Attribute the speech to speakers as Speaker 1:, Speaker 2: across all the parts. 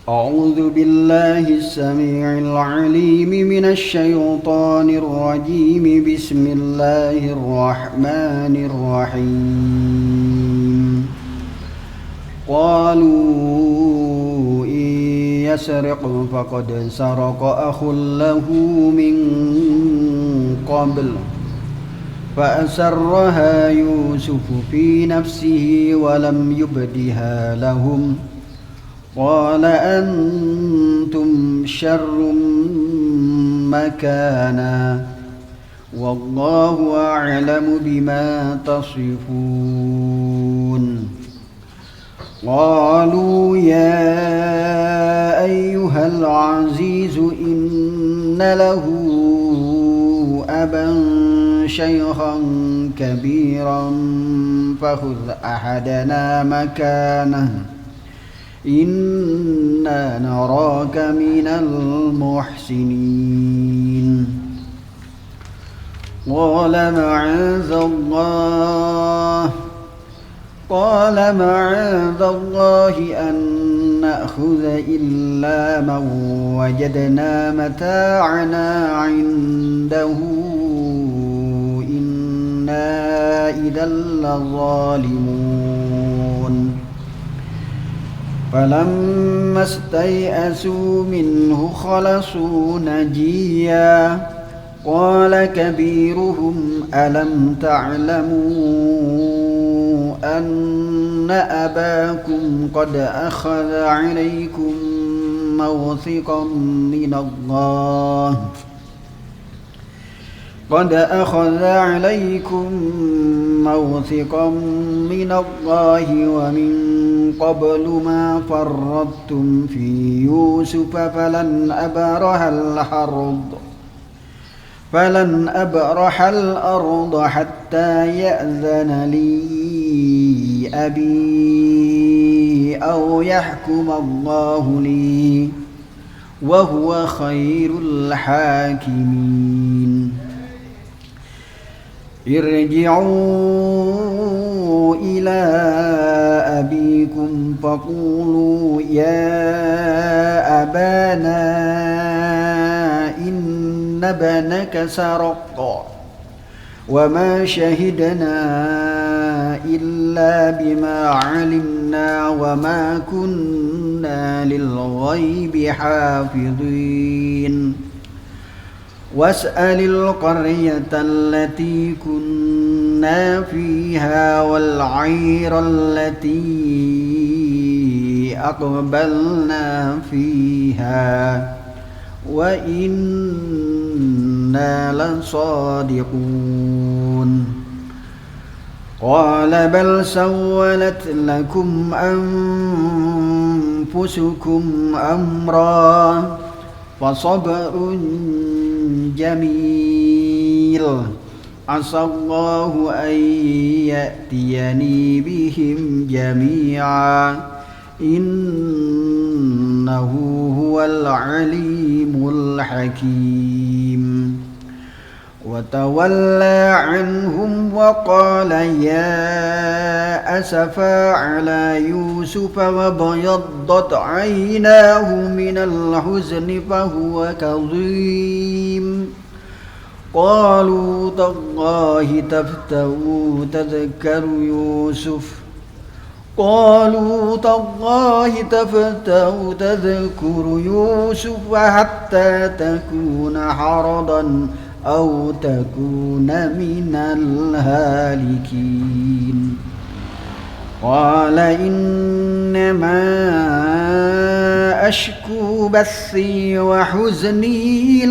Speaker 1: أعوذ بالله السميع العليم من الشيطان الرجيم. بسم الله الرحمن الرحيم. قالوا إن يسرق فقد سرق أخ له من قبل فأسرها يوسف في نفسه ولم يبدها لهم. قال أنتم شر مكانا والله أعلم بما تصفون. قالوا يا أيها العزيز إن له أبا شيخا كبيرا فخذ أحدنا مكانه إنا نراك من المحسنين. قال معاذ الله أن نأخذ إلا من وجدنا متاعنا عنده إنا إذا لظالمون. فلما استيئسوا منه خلصوا نجيا. قال كبيرهم ألم تعلموا أن أباكم قد أخذ عليكم موثقا من الله ومن قبل ما فرطتم في يوسف فلن أبرح الأرض حتى يأذن لي أبي أو يحكم الله لي وهو خير الحاكمين. ارجعوا إلى أبيكم فقولوا يا أبانا إن ابنك سرق وما شهدنا إلا بما علمنا وما كنا للغيب حافظين. واسأل القرية التي كنا فيها والعير التي أقبلنا فيها وإنا لصادقون. قال بل سولت لكم أنفسكم أمرا فصبر جميل عسى الله أن يأتيني بهم جميعا إنه هو العليم الحكيم. وتولى عنهم وقال يا أسفا على يوسف وابيضت عيناه من الحزن فهو كظيم. قالوا تالله تفتأ تذكر يوسف حتى تكون حرضا أو تكون من الهالكين. قال إنما أشكو بثي وحزني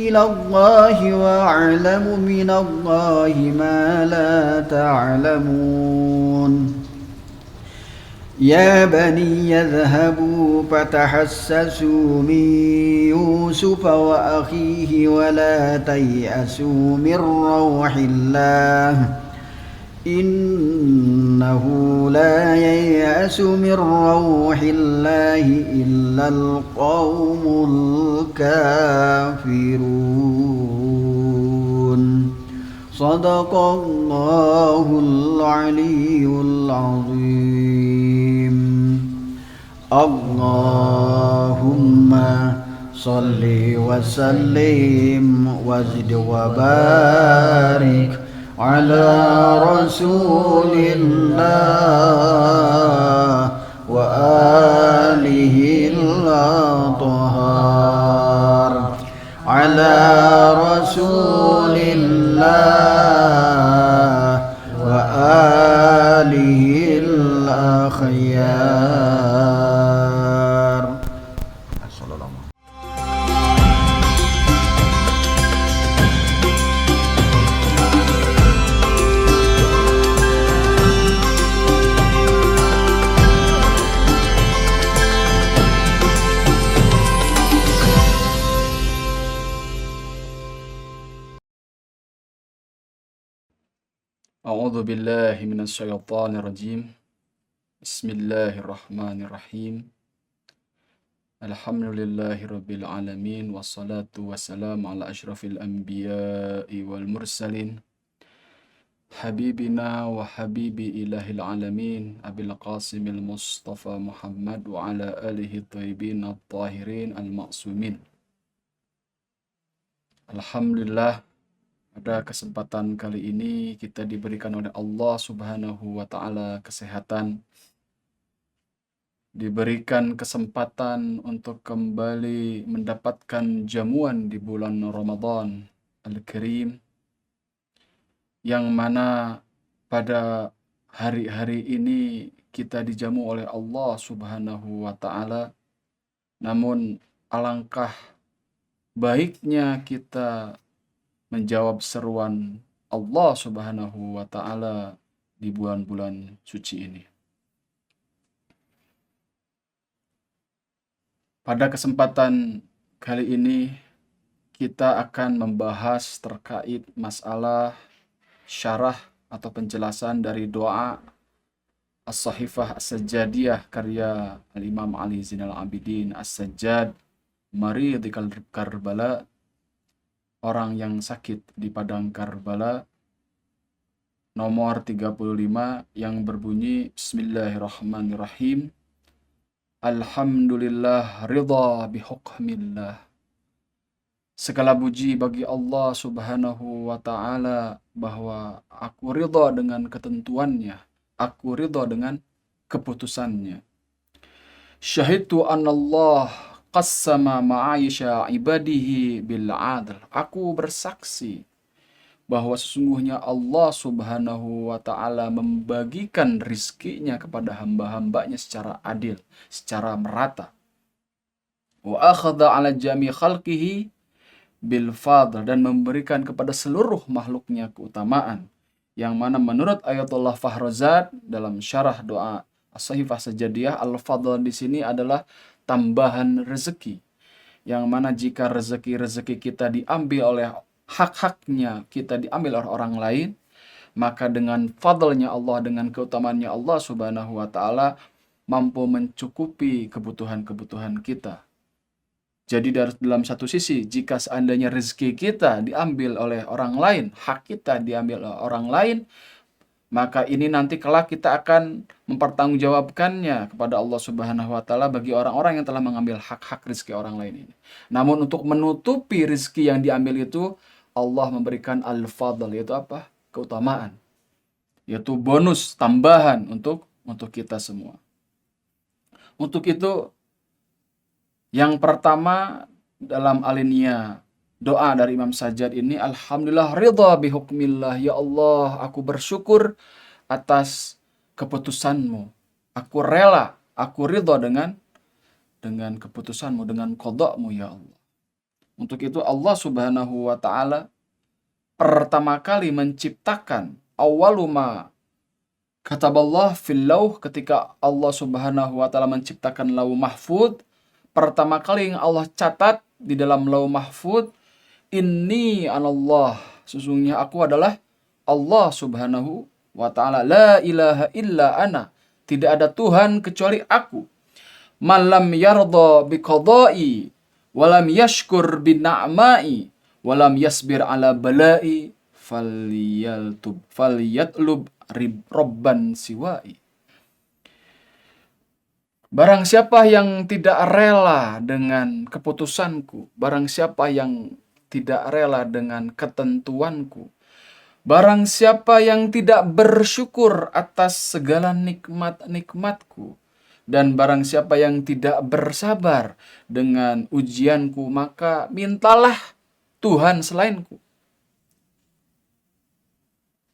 Speaker 1: إلى الله وأعلم من الله ما لا تعلمون. يا بني اذهبوا فتحسسوا من يوسف وأخيه ولا تيأسوا من روح الله إنه لا ييأس من روح الله إلا القوم الكافرون. صدق الله العلي العظيم. اللهم صل وسلم وزد وبارك على رسول الله وآله الأطهار، على رسول الله وآله الأخيار.
Speaker 2: أعوذ بالله من الشيطان الرجيم. بسم الله الرحمن الرحيم. الحمد لله رب العالمين، والصلاة والسلام على أشرف الأنبياء والمرسلين، حبيبنا وحبيب إله العالمين أبي القاسم المصطفى محمد وعلى آله الطيبين الطاهرين المعصومين. Alhamdulillah, pada kesempatan kali ini kita diberikan oleh Allah Subhanahu wa Ta'ala kesehatan, diberikan kesempatan untuk kembali mendapatkan jamuan di bulan Ramadan Al-Karim, yang mana pada hari-hari ini kita dijamu oleh Allah Subhanahu wa Ta'ala. Namun alangkah baiknya kita menjawab seruan Allah Subhanahu wa Ta'ala di bulan-bulan suci ini. Pada kesempatan kali ini kita akan membahas terkait masalah syarah atau penjelasan dari doa As-Sahifah As-Sajjadiyah karya Al-Imam Ali Zainal Abidin As-Sajjad, Marid di Karbala, orang yang sakit di padang Karbala, nomor 35, yang berbunyi Bismillahirrahmanirrahim. Alhamdulillah ridha bihukmillah. Segala puji bagi Allah Subhanahu wa Ta'ala bahwa aku ridha dengan ketentuannya, aku ridha dengan keputusannya. Syahidtu anallah qassama ma'aisha ibadihi bil adl. Aku bersaksi bahwa sesungguhnya Allah Subhanahu wa Ta'ala membagikan rizkinya kepada hamba-hambanya secara adil, secara merata. Wa akhadha ala jami khalqihi bil fadl, dan memberikan kepada seluruh makhluknya keutamaan, yang mana menurut Ayatullah Fahrazad dalam syarah doa As-Sahifah Sajjadiyah, al-fadl di sini adalah tambahan rezeki, yang mana jika rezeki-rezeki kita diambil oleh hak-haknya, kita diambil oleh orang lain, maka dengan fadlnya Allah, dengan keutamaannya Allah Subhanahu wa Ta'ala mampu mencukupi kebutuhan-kebutuhan kita. Jadi dalam satu sisi, jika seandainya rezeki kita diambil oleh orang lain, hak kita diambil oleh orang lain, maka ini nanti kelak kita akan mempertanggungjawabkannya kepada Allah Subhanahu wa Ta'ala bagi orang-orang yang telah mengambil hak-hak rezeki orang lain ini. Namun untuk menutupi rezeki yang diambil itu, Allah memberikan al-fadl, yaitu apa? Keutamaan. Yaitu bonus tambahan untuk kita semua. Untuk itu, yang pertama dalam alinea doa dari Imam Sajjad ini, Alhamdulillah ridha bihukmillah. Ya Allah, aku bersyukur atas keputusanmu. Aku rela, aku ridha dengan keputusanmu, dengan qada'mu ya Allah. Untuk itu Allah Subhanahu wa Ta'ala pertama kali menciptakan awaluma kataballah fil lauh, ketika Allah Subhanahu wa Ta'ala menciptakan lauh mahfud, pertama kali yang Allah catat di dalam lauh mahfud, inni anallah, sesungguhnya aku adalah Allah Subhanahu wa Ta'ala, la ilaha illa ana, tidak ada Tuhan kecuali aku. Malam yarda biqadai walam yashkur bin na'mai walam yasbir ala balai falyatlub robban siwai. Barang siapa yang tidak rela dengan keputusanku, barang siapa yang tidak rela dengan ketentuanku, barang siapa yang tidak bersyukur atas segala nikmat-nikmatku, dan barang siapa yang tidak bersabar dengan ujianku, maka mintalah Tuhan selainku.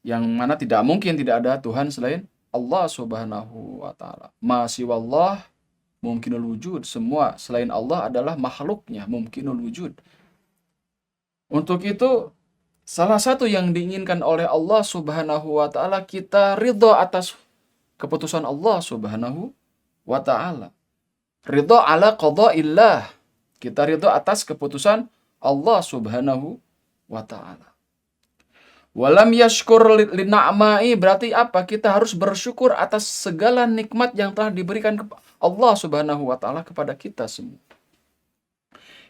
Speaker 2: Yang mana tidak mungkin tidak ada Tuhan selain Allah Subhanahu wa ta'ala. Ma siwallah mungkinul wujud. Semua selain Allah adalah makhluknya, mungkinul wujud. Untuk itu, salah satu yang diinginkan oleh Allah Subhanahu wa ta'ala, kita ridha atas keputusan Allah Subhanahu wa ta'ala. Ridha ala qada'illah. Kita ridha atas keputusan Allah Subhanahu wa ta'ala. Walam yashkur lina'mai, berarti apa? Kita harus bersyukur atas segala nikmat yang telah diberikan Allah Subhanahu wa ta'ala kepada kita semua.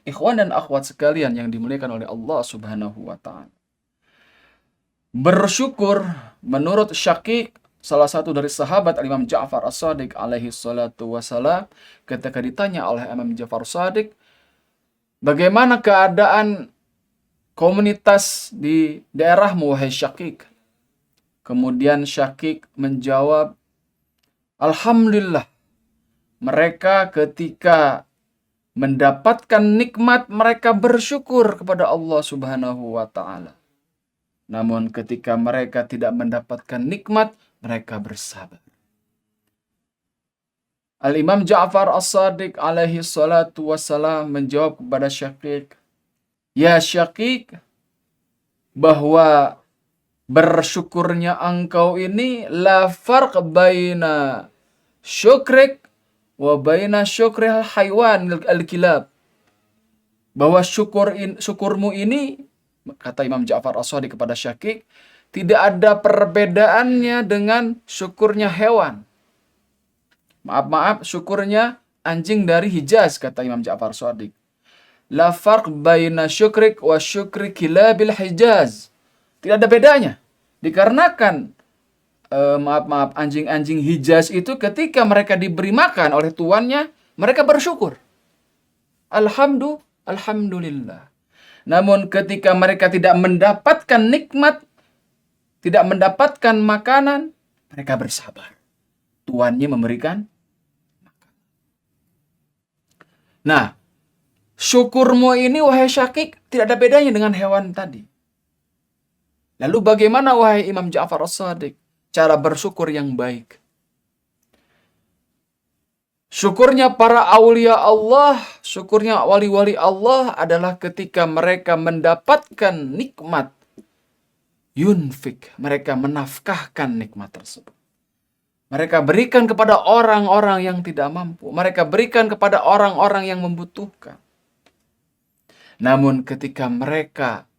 Speaker 2: Ikhwan dan akhwat sekalian yang dimuliakan oleh Allah Subhanahu wa ta'ala. Bersyukur menurut Syaqiq, salah satu dari sahabat Imam Ja'far As-Shadiq alaihi salatu wassalam, ketika ditanya oleh Imam Ja'far As-Shadiq, bagaimana keadaan komunitas di daerahmu, wahai Syaqiq? Kemudian Syaqiq menjawab, alhamdulillah, mereka ketika mendapatkan nikmat, mereka bersyukur kepada Allah Subhanahu wa ta'ala. Namun ketika mereka tidak mendapatkan nikmat, mereka bersabar. Al-Imam Ja'far As-Shadiq alaihi salatu wassalam menjawab kepada Syaqiq, ya Syaqiq, bahwa bersyukurnya engkau ini la farq baina syukrik wa baina syukril haywan al-kilab. Bahwa syukurmu ini, kata Imam Ja'far As-Shadiq kepada Syaqiq, tidak ada perbedaannya dengan syukurnya hewan. Maaf, syukurnya anjing dari Hijaz, kata Imam Ja'far As-Shadiq. La farq baina syukrik wa syukri kilabil Hijaz. Tidak ada bedanya. Dikarenakan anjing-anjing Hijaz itu ketika mereka diberi makan oleh tuannya, mereka bersyukur. Alhamdulillah. Namun ketika mereka tidak mendapatkan nikmat, tidak mendapatkan makanan, mereka bersabar. Tuannya memberikan makanan. Nah, syukurmu ini, wahai Syaqiq, tidak ada bedanya dengan hewan tadi. Lalu bagaimana, wahai Imam Ja'far As-Shadiq, cara bersyukur yang baik? Syukurnya para aulia Allah, syukurnya wali-wali Allah adalah ketika mereka mendapatkan nikmat, yunfik, mereka menafkahkan nikmat tersebut. Mereka berikan kepada orang-orang yang tidak mampu. Mereka berikan kepada orang-orang yang membutuhkan. Namun ketika mereka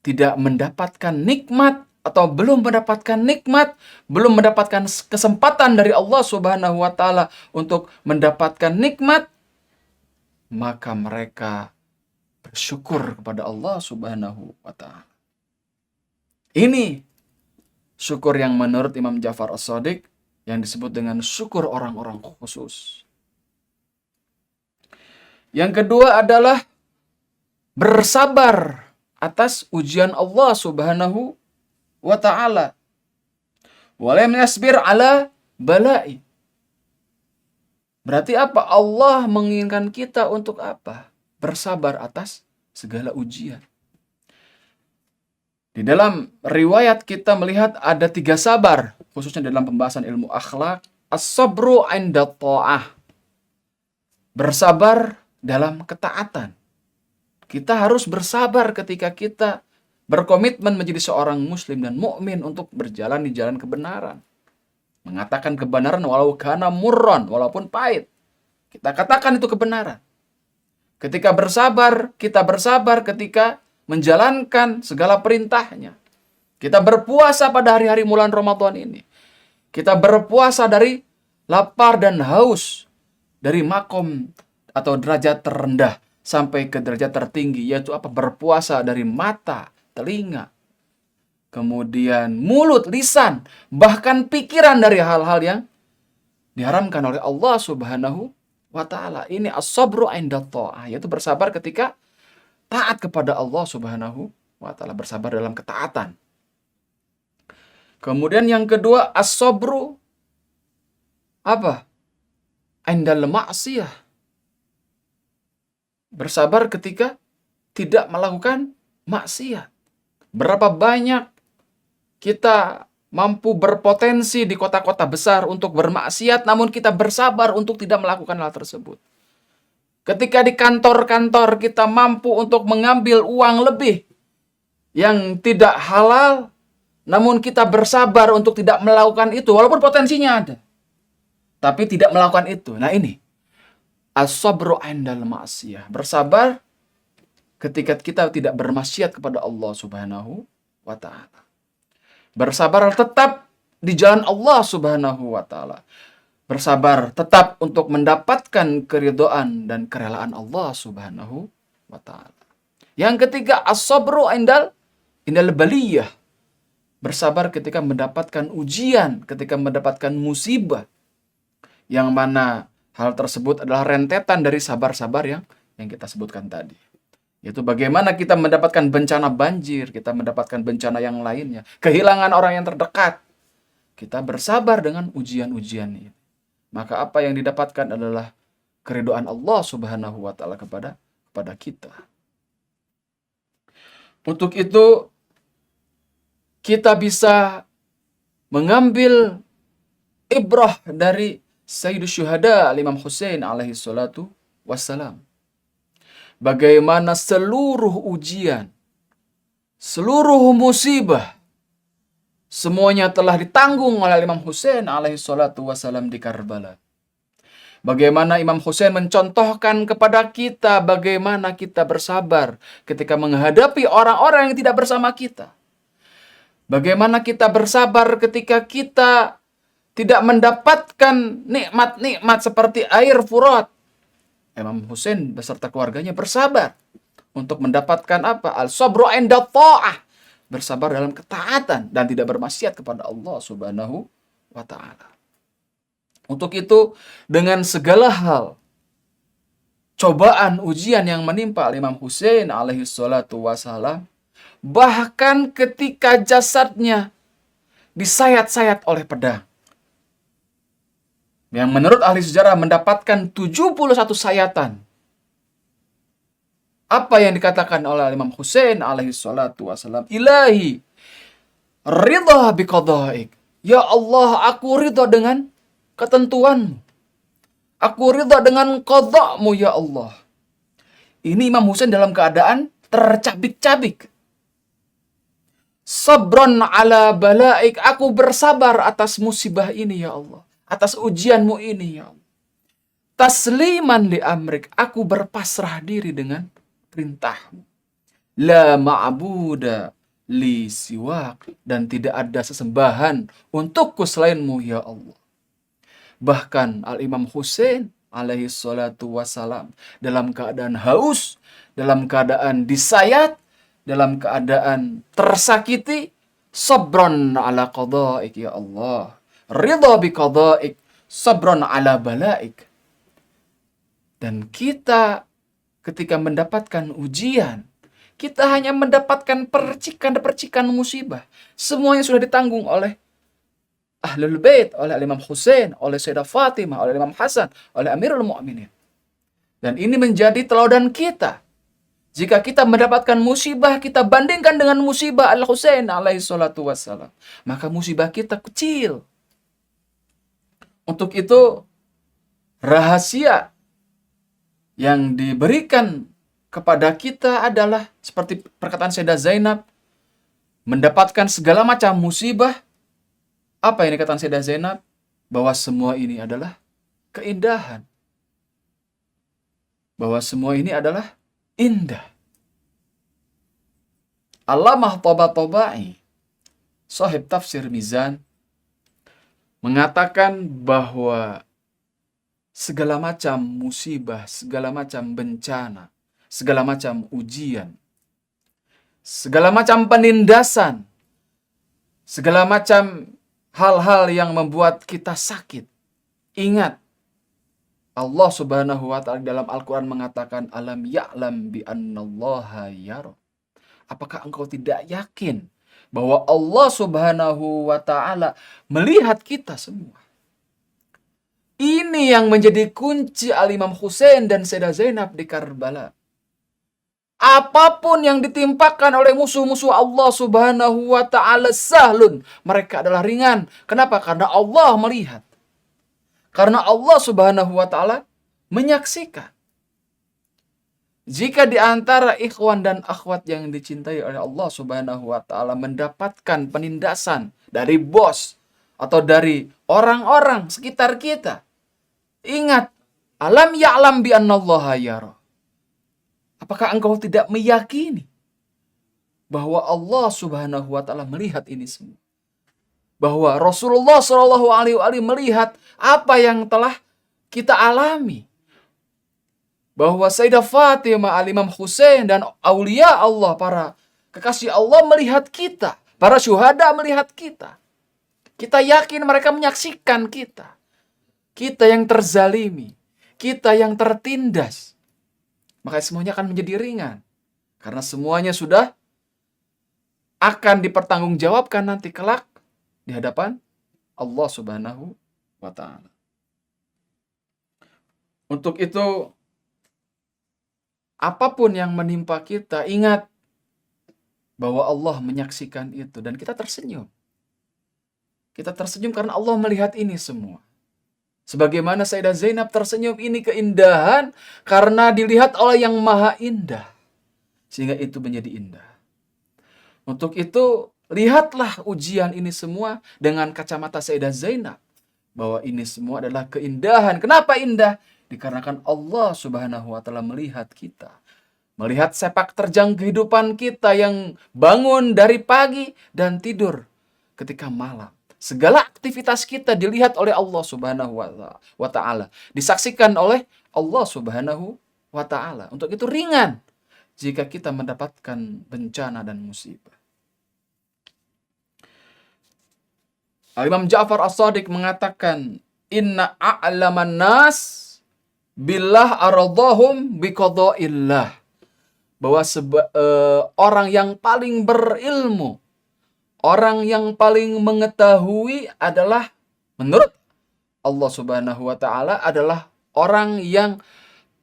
Speaker 2: tidak mendapatkan nikmat, atau belum mendapatkan nikmat, belum mendapatkan kesempatan dari Allah Subhanahu wa ta'ala untuk mendapatkan nikmat, maka mereka bersyukur kepada Allah Subhanahu wa ta'ala. Ini syukur yang menurut Imam Ja'far As-Shadiq yang disebut dengan syukur orang-orang khusus. Yang kedua adalah bersabar atas ujian Allah Subhanahu wa ta'ala. Walam yasbir ala balai. Berarti apa? Allah menginginkan kita untuk apa? Bersabar atas segala ujian. Di dalam riwayat kita melihat ada 3 sabar, khususnya dalam pembahasan ilmu akhlak. As-sabru 'inda ta'ah. Bersabar dalam ketaatan. Kita harus bersabar ketika kita berkomitmen menjadi seorang muslim dan mukmin untuk berjalan di jalan kebenaran. Mengatakan kebenaran walau kana murron, walaupun pahit. Kita katakan itu kebenaran. Ketika bersabar, kita bersabar ketika menjalankan segala perintahnya. Kita berpuasa pada hari-hari bulan Ramadan ini. Kita berpuasa dari lapar dan haus, dari makom atau derajat terendah sampai ke derajat tertinggi, yaitu apa? Berpuasa dari mata, telinga, kemudian mulut, lisan, bahkan pikiran dari hal-hal yang diharamkan oleh Allah Subhanahu wa ta'ala. Ini as-sabru 'inda tha'ah, yaitu bersabar ketika taat kepada Allah Subhanahu wa ta'ala, bersabar dalam ketaatan. Kemudian yang kedua, as-sabru apa? 'Indal ma'siyah. Bersabar ketika tidak melakukan maksiat. Berapa banyak kita mampu berpotensi di kota-kota besar untuk bermaksiat, namun kita bersabar untuk tidak melakukan hal tersebut. Ketika di kantor-kantor kita mampu untuk mengambil uang lebih yang tidak halal, namun kita bersabar untuk tidak melakukan itu, walaupun potensinya ada. Tapi tidak melakukan itu. Nah ini, as-sabru 'indal ma'siyah. Bersabar ketika kita tidak bermaksiat kepada Allah Subhanahu wa ta'ala. Bersabar tetap di jalan Allah Subhanahu wa ta'ala. Bersabar tetap untuk mendapatkan keridhaan dan kerelaan Allah Subhanahu wa ta'ala. Yang ketiga, as-sabru 'indal baliyah. Bersabar ketika mendapatkan ujian, ketika mendapatkan musibah. Yang mana hal tersebut adalah rentetan dari sabar-sabar yang kita sebutkan tadi. Yaitu bagaimana kita mendapatkan bencana banjir, kita mendapatkan bencana yang lainnya, kehilangan orang yang terdekat. Kita bersabar dengan ujian-ujian ini. Maka apa yang didapatkan adalah keridhaan Allah Subhanahu wa ta'ala kepada kita. Untuk itu kita bisa mengambil ibrah dari Sayyidus Syuhada Imam Husain alaihi salatu wassalam. Bagaimana seluruh ujian, seluruh musibah, semuanya telah ditanggung oleh Imam Husain alaihi salatu wassalam di Karbala. Bagaimana Imam Husain mencontohkan kepada kita bagaimana kita bersabar ketika menghadapi orang-orang yang tidak bersama kita. Bagaimana kita bersabar ketika kita tidak mendapatkan nikmat-nikmat seperti air Furat. Imam Husain beserta keluarganya bersabar untuk mendapatkan apa? Al-sabru 'inda tha'ah. Bersabar dalam ketaatan dan tidak bermaksiat kepada Allah Subhanahu wa ta'ala. Untuk itu, dengan segala hal, cobaan ujian yang menimpa Imam Husain alaihi salatu wassalam, bahkan ketika jasadnya disayat-sayat oleh pedang, yang menurut ahli sejarah mendapatkan 71 sayatan. Apa yang dikatakan oleh Imam Husain alaihi salatu wassalam? Ilahi, ridha biqada'ik. Ya Allah, aku ridha dengan ketentuanmu. Aku ridha dengan qada'mu ya Allah. Ini Imam Husain dalam keadaan tercabik-cabik. Sabran ala balaik. Aku bersabar atas musibah ini ya Allah. Atas ujianmu ini ya Allah. Tasliman li amrik. Aku berpasrah diri dengan perintahmu. La ma'buda li siwak. Dan tidak ada sesembahan untukku selainmu ya Allah. Bahkan Al-Imam Husain alaihi salatu wassalam dalam keadaan haus, dalam keadaan disayat, dalam keadaan tersakiti, sabran ala qada'ik ya Allah. Ridha bi qada'ik, sabran ala balaik. Dan kita ketika mendapatkan ujian, kita hanya mendapatkan percikan-percikan musibah. Semuanya sudah ditanggung oleh Ahlul Bait, oleh Imam Husain, oleh Sayyidah Fatimah, oleh Imam Hasan, oleh Amirul Mu'minin. Dan ini menjadi teladan kita. Jika kita mendapatkan musibah, kita bandingkan dengan musibah Al-Husain alaihi salatu wassalam. Maka musibah kita kecil. Untuk itu, rahasia yang diberikan kepada kita adalah seperti perkataan Sayyidah Zainab, mendapatkan segala macam musibah. Apa yang dikatakan Sayyidah Zainab? Bahwa semua ini adalah keindahan. Bahwa semua ini adalah indah. Allamah Tabatabai, sahib tafsir Mizan, mengatakan bahwa segala macam musibah, segala macam bencana, segala macam ujian, segala macam penindasan, segala macam hal-hal yang membuat kita sakit. Ingat, Allah Subhanahu wa taala dalam Al-Qur'an mengatakan alam ya'lam bi annallaha yara. Apakah engkau tidak yakin bahwa Allah Subhanahu wa taala melihat kita semua? Ini yang menjadi kunci Al-Imam Husain dan Sayyidah Zainab di Karbala. Apapun yang ditimpakan oleh musuh-musuh Allah Subhanahu wa taala sahlun, mereka adalah ringan. Kenapa? Karena Allah melihat. Karena Allah Subhanahu wa taala menyaksikan. Jika di antara ikhwan dan akhwat yang dicintai oleh Allah Subhanahu wa taala mendapatkan penindasan dari bos atau dari orang-orang sekitar kita, ingat, alam ya'lam bi annallaha yara. Apakah engkau tidak meyakini bahwa Allah Subhanahu wa taala melihat ini semua? Bahwa Rasulullah Shallallahu alaihi wasallam melihat apa yang telah kita alami. Bahwa Sayyidah Fatimah, Al-Imam Husain dan aulia Allah, para kekasih Allah melihat kita, para syuhada melihat kita. Kita yakin mereka menyaksikan kita. Kita yang terzalimi, kita yang tertindas. Maka semuanya akan menjadi ringan. Karena semuanya sudah akan dipertanggungjawabkan nanti kelak di hadapan Allah Subhanahu wa taala. Untuk itu, apapun yang menimpa kita, ingat bahwa Allah menyaksikan itu dan kita tersenyum. Kita tersenyum karena Allah melihat ini semua. Sebagaimana Sayyidah Zainab tersenyum, ini keindahan karena dilihat oleh yang maha indah. Sehingga itu menjadi indah. Untuk itu, lihatlah ujian ini semua dengan kacamata Sayyidah Zainab. Bahwa ini semua adalah keindahan. Kenapa indah? Dikarenakan Allah Subhanahu wa taala melihat kita. Melihat sepak terjang kehidupan kita yang bangun dari pagi dan tidur ketika malam. Segala aktivitas kita dilihat oleh Allah Subhanahu wa taala, disaksikan oleh Allah Subhanahu wa taala. Untuk itu ringan jika kita mendapatkan bencana dan musibah. Al-Imam Ja'far As-Shadiq mengatakan, "Inna a'laman nas billah aradahum biqada'illah." Bahwa orang yang paling berilmu, orang yang paling mengetahui adalah, menurut Allah Subhanahu wa taala, adalah orang yang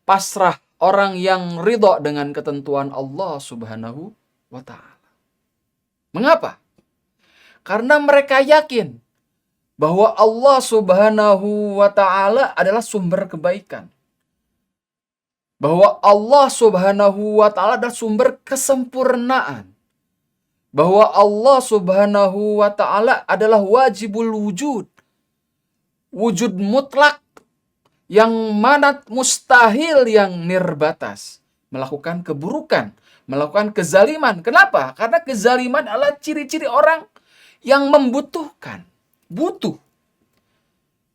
Speaker 2: pasrah, orang yang ridho dengan ketentuan Allah Subhanahu wa taala. Mengapa? Karena mereka yakin bahwa Allah Subhanahu wa taala adalah sumber kebaikan. Bahwa Allah Subhanahu wa taala adalah sumber kesempurnaan. Bahwa Allah Subhanahu wa ta'ala adalah wajibul wujud. Wujud mutlak yang mana mustahil yang nirbatas. Melakukan keburukan, melakukan kezaliman. Kenapa? Karena kezaliman adalah ciri-ciri orang yang membutuhkan. Butuh.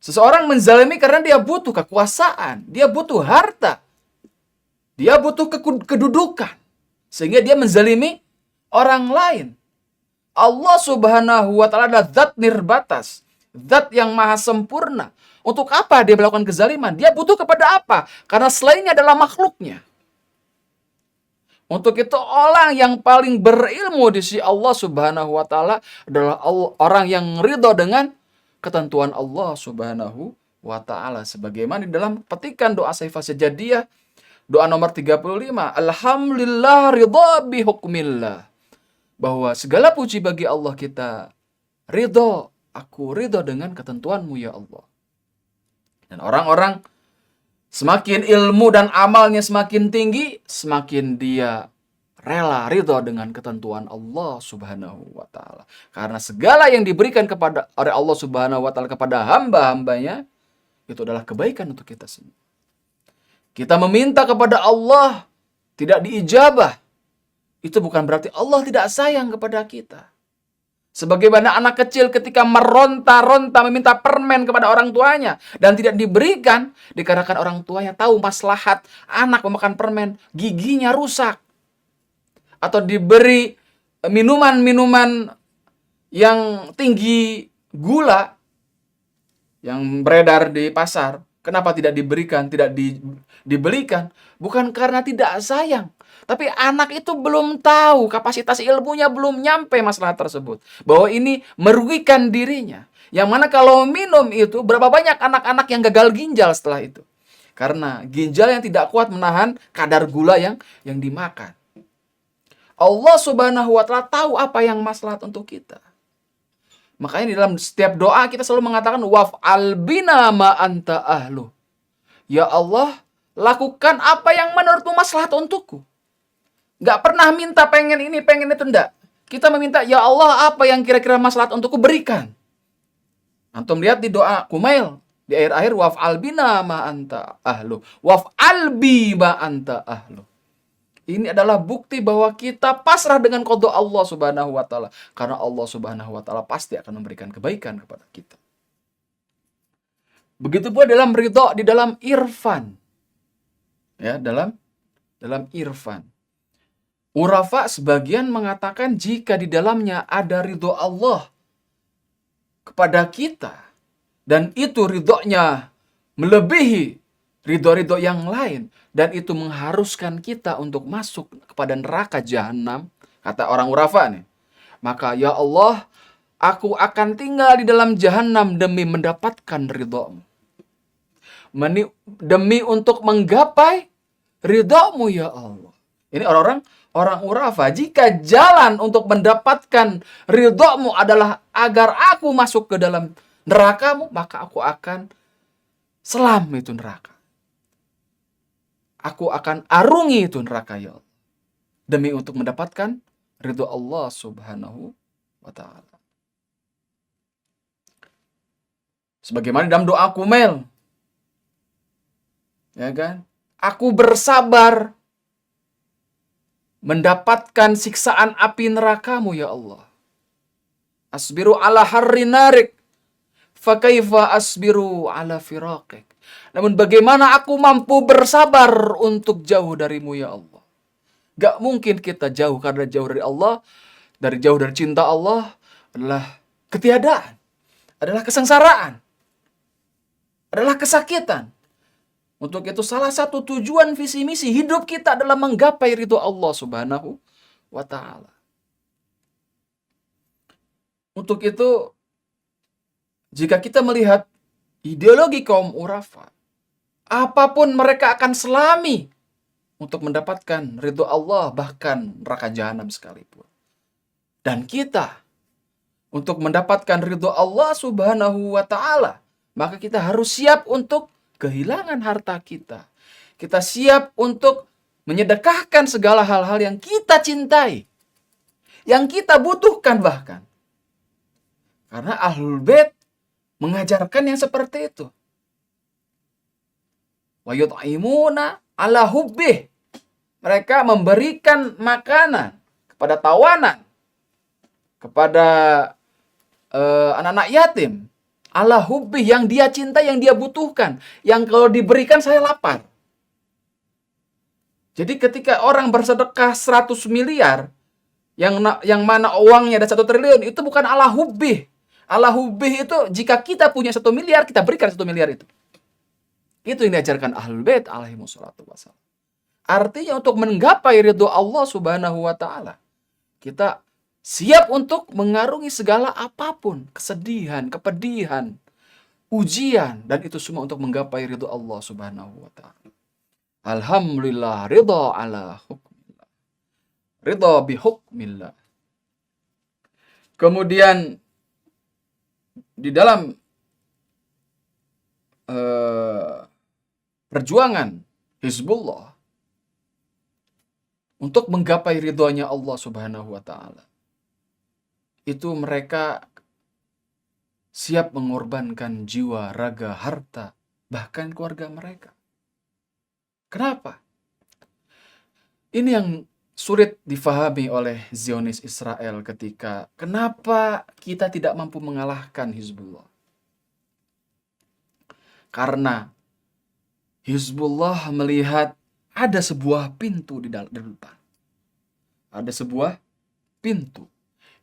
Speaker 2: Seseorang menzalimi karena dia butuh kekuasaan. Dia butuh harta. Dia butuh kedudukan. Sehingga dia menzalimi orang lain. Allah Subhanahu wa taala adalah zat nirbatas, zat yang maha sempurna. Untuk apa dia melakukan kezaliman? Dia butuh kepada apa? Karena selainnya adalah makhluknya. Untuk itu orang yang paling berilmu di sisi Allah Subhanahu wa taala adalah orang yang ridho dengan ketentuan Allah Subhanahu wa taala. Sebagaimana di dalam petikan doa Saifah Sajadiyah, doa nomor 35, alhamdulillah ridha bi hukmillah. Bahwa segala puji bagi Allah, kita ridho, aku ridho dengan ketentuanmu ya Allah. Dan orang-orang semakin ilmu dan amalnya semakin tinggi, semakin dia rela ridho dengan ketentuan Allah Subhanahu wa taala. Karena segala yang diberikan kepada oleh Allah Subhanahu wa taala kepada hamba-hambanya itu adalah kebaikan untuk kita semua. Kita meminta kepada Allah tidak diijabah, itu bukan berarti Allah tidak sayang kepada kita. Sebagaimana anak kecil ketika meronta-ronta meminta permen kepada orang tuanya dan tidak diberikan, dikarenakan orang tuanya tahu maslahat anak memakan permen, giginya rusak. Atau diberi minuman-minuman yang tinggi gula yang beredar di pasar, kenapa tidak diberikan, tidak dibelikan? Bukan karena tidak sayang, tapi anak itu belum tahu, kapasitas ilmunya belum nyampe masalah tersebut, bahwa ini merugikan dirinya. Yang mana kalau minum itu, berapa banyak anak-anak yang gagal ginjal setelah itu? Karena ginjal yang tidak kuat menahan kadar gula yang dimakan. Allah Subhanahu wa Ta'ala tahu apa yang maslahat untuk kita. Makanya di dalam setiap doa kita selalu mengatakan waf'al bina ma anta ahlu. Ya Allah, lakukan apa yang menurutmu maslahat untukku. Gak pernah minta pengen ini, pengen itu, enggak. Kita meminta, ya Allah, apa yang kira-kira maslahat untukku, berikan. Antum lihat di doa Kumail, di akhir-akhir waf'al bina ma anta ahlu. Waf'al bi ma anta ahlu. Ini adalah bukti bahwa kita pasrah dengan qada Allah Subhanahu wa Ta'ala. Karena Allah Subhanahu wa Ta'ala pasti akan memberikan kebaikan kepada kita. Begitu pula dalam ridha, di dalam irfan. Ya, dalam irfan. Urafa sebagian mengatakan jika di dalamnya ada ridha Allah kepada kita, dan itu ridhonya melebihi ridho-ridho yang lain, dan itu mengharuskan kita untuk masuk kepada neraka jahanam, kata orang urafa nih, maka ya Allah, aku akan tinggal di dalam jahanam demi mendapatkan ridhomu, demi untuk menggapai ridhomu ya Allah. Ini orang urafa. Jika jalan untuk mendapatkan ridhomu adalah agar aku masuk ke dalam nerakamu, maka aku akan selam itu neraka. Aku akan arungi itu neraka ya Allah, demi untuk mendapatkan ridho Allah Subhanahu wa Ta'ala. Sebagaimana dalam doa Kumail, ya kan? Aku bersabar mendapatkan siksaan api nerakamu ya Allah. Asbiru ala harri narik, fakaifa asbiru ala firaqik. Namun bagaimana aku mampu bersabar untuk jauh darimu ya Allah. Gak mungkin kita jauh, karena jauh dari Allah, jauh dari cinta Allah adalah ketiadaan, adalah kesengsaraan, adalah kesakitan. Untuk itu salah satu tujuan visi misi hidup kita adalah menggapai ridho Allah Subhanahu wa Ta'ala. Untuk itu, jika kita melihat ideologi kaum urafa, apapun mereka akan selami untuk mendapatkan ridho Allah, bahkan neraka jahanam sekalipun. Dan kita, untuk mendapatkan ridho Allah Subhanahu wa Ta'ala, maka kita harus siap untuk kehilangan harta kita. Kita siap untuk menyedekahkan segala hal-hal yang kita cintai, yang kita butuhkan bahkan. Karena Ahlul Bait mengajarkan yang seperti itu. Wa yut'imuna ala hubbih. Mereka memberikan makanan kepada tawanan, kepada anak-anak yatim, ala hubbih, yang dia cinta, yang dia butuhkan, yang kalau diberikan saya lapar. Jadi ketika orang bersedekah 100 miliar, yang mana uangnya ada 1 triliun, itu bukan ala hubbih. Ala hubbih itu jika kita punya 1 miliar, kita berikan 1 miliar itu. Itu yang diajarkan Ahlul Bait alaihi wassalatu wassalam. Artinya untuk menggapai ridho Allah Subhanahu wa Ta'ala, kita siap untuk mengarungi segala apapun, kesedihan, kepedihan, ujian, dan itu semua untuk menggapai ridho Allah Subhanahu wa Ta'ala. Alhamdulillah, ridho ala hukmillah, ridho bi hukmillah. Kemudian di dalam perjuangan Hizbullah untuk menggapai ridhonya Allah Subhanahu wa Ta'ala, itu mereka siap mengorbankan jiwa, raga, harta, bahkan keluarga mereka. Kenapa? Ini yang sulit difahami oleh Zionis Israel ketika kenapa kita tidak mampu mengalahkan Hizbullah. Karena Hizbullah melihat ada sebuah pintu di depan. Ada sebuah pintu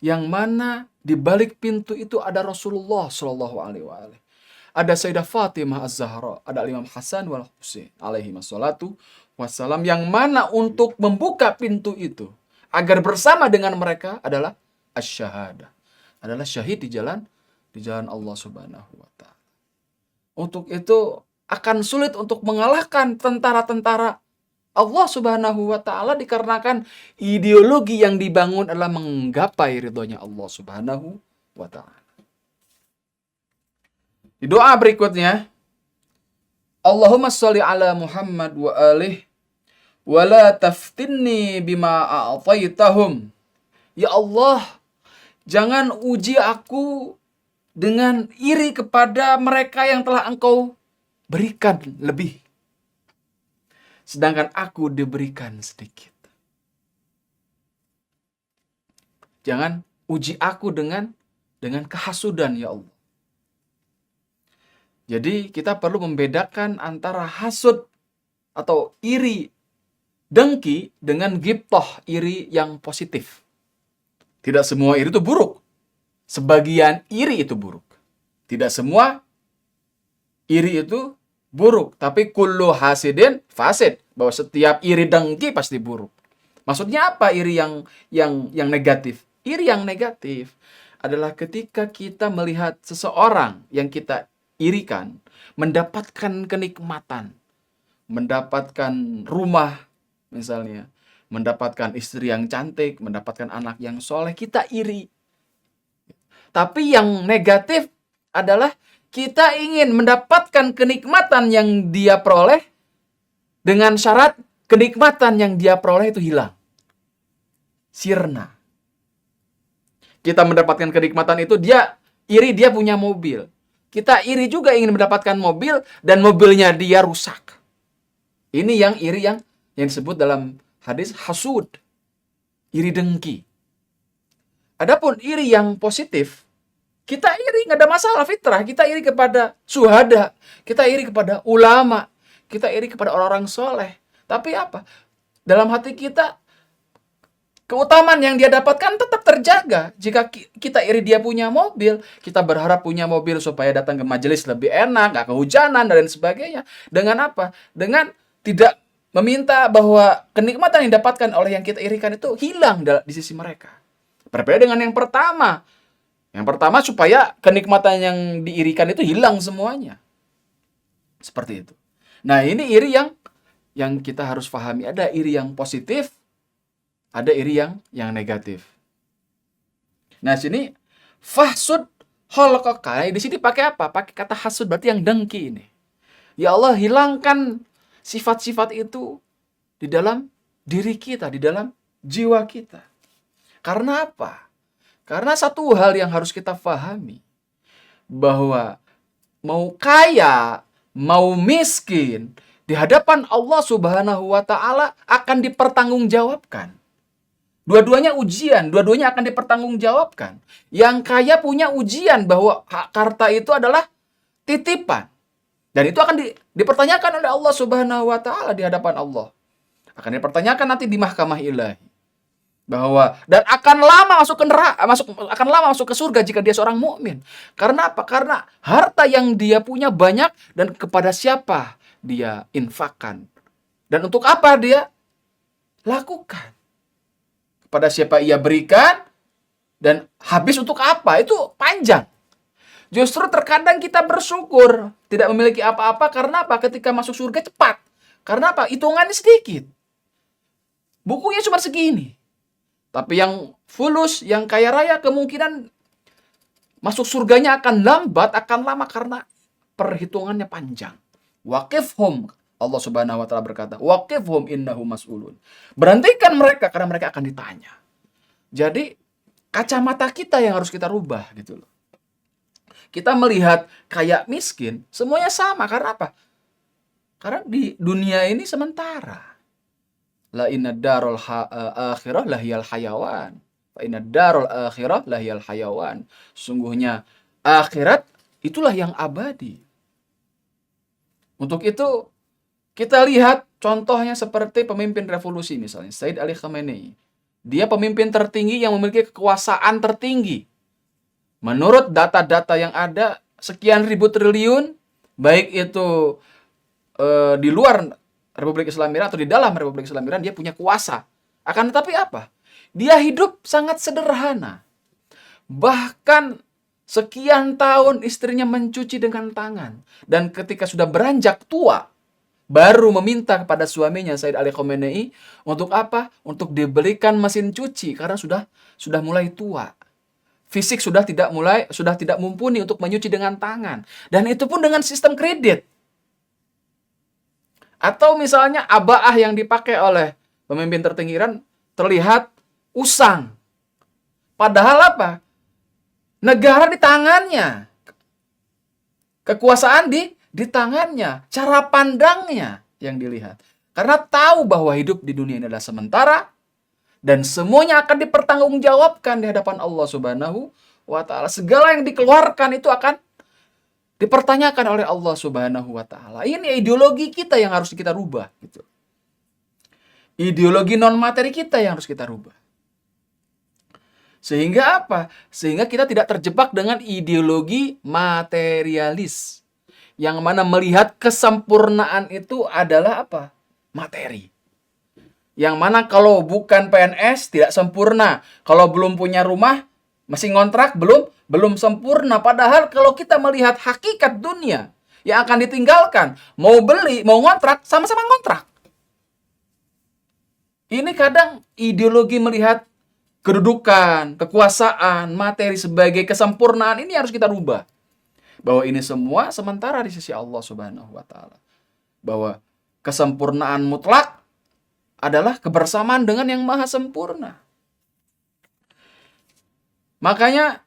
Speaker 2: yang mana di balik pintu itu ada Rasulullah Shallallahu Alaihi Wasallam, ada Sayyidah Fatimah Az-Zahra, ada Imam Hasan wal Husain alaihi wassalatu wassalam, yang mana untuk membuka pintu itu agar bersama dengan mereka adalah asyhadah, adalah syahid di jalan Allah Subhanahu wa taala. Untuk itu akan sulit untuk mengalahkan tentara-tentara Allah Subhanahu wa taala dikarenakan ideologi yang dibangun adalah menggapai ridhonya Allah Subhanahu wa taala. Di doa berikutnya, Allahumma sholli ala Muhammad wa alih wa la taftinni bima a'taitahum. Ya Allah, jangan uji aku dengan iri kepada mereka yang telah Engkau berikan lebih, sedangkan aku diberikan sedikit. Jangan uji aku dengan kehasudan, ya Allah. Jadi kita perlu membedakan antara hasud atau iri, dengki, dengan ghibthah, iri yang positif. Tidak semua iri itu buruk. Sebagian iri itu buruk. Tidak semua iri itu buruk. Tapi kullu hasidin fasid. Bahwa setiap iri dengki pasti buruk. Maksudnya apa iri yang negatif? Iri yang negatif adalah ketika kita melihat seseorang yang kita irikan mendapatkan kenikmatan, mendapatkan rumah misalnya, mendapatkan istri yang cantik, mendapatkan anak yang soleh, kita iri. Tapi yang negatif adalah kita ingin mendapatkan kenikmatan yang dia peroleh dengan syarat kenikmatan yang dia peroleh itu hilang, sirna. Kita mendapatkan kenikmatan itu, dia iri, dia punya mobil. Kita iri juga ingin mendapatkan mobil dan mobilnya dia rusak. Ini yang iri yang disebut dalam hadis hasud, iri dengki. Adapun iri yang positif, kita iri nggak ada masalah, fitrah. Kita iri kepada syuhada, kita iri kepada ulama, kita iri kepada orang-orang soleh. Tapi apa? Dalam hati kita, keutamaan yang dia dapatkan tetap terjaga. Jika kita iri dia punya mobil, kita berharap punya mobil supaya datang ke majelis lebih enak, nggak kehujanan, dan sebagainya. Dengan apa? Dengan tidak meminta bahwa kenikmatan yang didapatkan oleh yang kita irikan itu hilang di sisi mereka. Berbeda dengan yang pertama. Yang pertama supaya kenikmatan yang diirikan itu hilang semuanya. Seperti itu. Nah, ini iri yang kita harus pahami. Ada iri yang positif, ada iri yang negatif. Nah, sini fahsud khalaqaka. Di sini pakai apa? Pakai kata hasud, berarti yang dengki ini. Ya Allah, hilangkan sifat-sifat itu di dalam diri kita, di dalam jiwa kita. Karena apa? Karena satu hal yang harus kita pahami, bahwa mau kaya, mau miskin, di hadapan Allah Subhanahu wa taala akan dipertanggungjawabkan. Dua-duanya ujian, dua-duanya akan dipertanggungjawabkan. Yang kaya punya ujian bahwa harta itu adalah titipan. Dan itu akan dipertanyakan oleh Allah Subhanahu wa taala di hadapan Allah. Akan dipertanyakan nanti di mahkamah ilahi. Bahwa dan akan lama masuk ke neraka, akan lama masuk ke surga jika dia seorang mukmin. Karena apa? Karena harta yang dia punya banyak dan kepada siapa dia infakkan. Dan untuk apa dia lakukan? Kepada siapa ia berikan dan habis untuk apa? Itu panjang. Justru terkadang kita bersyukur tidak memiliki apa-apa karena apa? Ketika masuk surga cepat. Karena apa? Hitungannya sedikit. Bukunya cuma segini. Tapi yang fulus, yang kaya raya kemungkinan masuk surganya akan lambat, akan lama karena perhitungannya panjang. Waqifhum, Allah Subhanahu wa taala berkata, waqifhum innahum mas'ulun. Berhentikan mereka karena mereka akan ditanya. Jadi kacamata kita yang harus kita rubah gitu loh. Kita melihat kaya miskin, semuanya sama. Karena apa? Karena di dunia ini sementara. La inna darul akhirah lahiyal hayawan. Fa inna darul akhirah lahiyal hayawan. Sungguhnya akhirat itulah yang abadi. Untuk itu kita lihat contohnya seperti pemimpin revolusi misalnya Said Ali Khamenei. Dia pemimpin tertinggi yang memiliki kekuasaan tertinggi. Menurut data-data yang ada, sekian ribu triliun, baik itu di luar Republik Islam Iran atau di dalam Republik Islam Iran, dia punya kuasa. Akan tetapi apa? Dia hidup sangat sederhana. Bahkan sekian tahun istrinya mencuci dengan tangan. Dan ketika sudah beranjak tua, baru meminta kepada suaminya Said Ali Khamenei untuk apa? Untuk dibelikan mesin cuci karena sudah mulai tua. Fisik sudah tidak mumpuni untuk menyuci dengan tangan. Dan itu pun dengan sistem kredit. Atau misalnya abaah yang dipakai oleh pemimpin tertinggi Iran terlihat usang. Padahal apa? Negara di tangannya. Kekuasaan di tangannya. Cara pandangnya yang dilihat. Karena tahu bahwa hidup di dunia ini adalah sementara. Dan semuanya akan dipertanggungjawabkan di hadapan Allah Subhanahu wa Ta'ala. Segala yang dikeluarkan itu akan dipertanyakan oleh Allah Subhanahu wa Ta'ala. Ini ideologi kita yang harus kita rubah. Gitu. Ideologi non-materi kita yang harus kita rubah. Sehingga apa? Sehingga kita tidak terjebak dengan ideologi materialis. Yang mana melihat kesempurnaan itu adalah apa? Materi. Yang mana kalau bukan PNS tidak sempurna. Kalau belum punya rumah, masih ngontrak, belum sempurna. Padahal kalau kita melihat hakikat dunia yang akan ditinggalkan, mau beli, mau ngontrak, sama-sama ngontrak. Ini kadang ideologi melihat kedudukan, kekuasaan, materi sebagai kesempurnaan ini harus kita rubah. Bahwa ini semua sementara di sisi Allah Subhanahu wa Ta'ala. Bahwa kesempurnaan mutlak adalah kebersamaan dengan yang maha sempurna. Makanya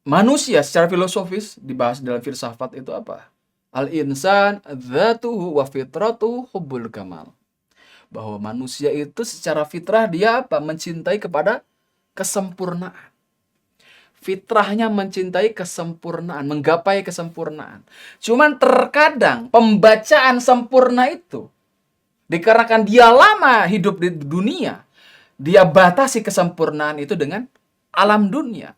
Speaker 2: manusia secara filosofis dibahas dalam filsafat itu apa? Al-insan dzatuhu wa fitratuhu hubbul kamal. Bahwa manusia itu secara fitrah dia apa? Mencintai kepada kesempurnaan. Fitrahnya mencintai kesempurnaan, menggapai kesempurnaan. Cuman terkadang pembacaan sempurna itu dikarenakan dia lama hidup di dunia, dia batasi kesempurnaan itu dengan alam dunia.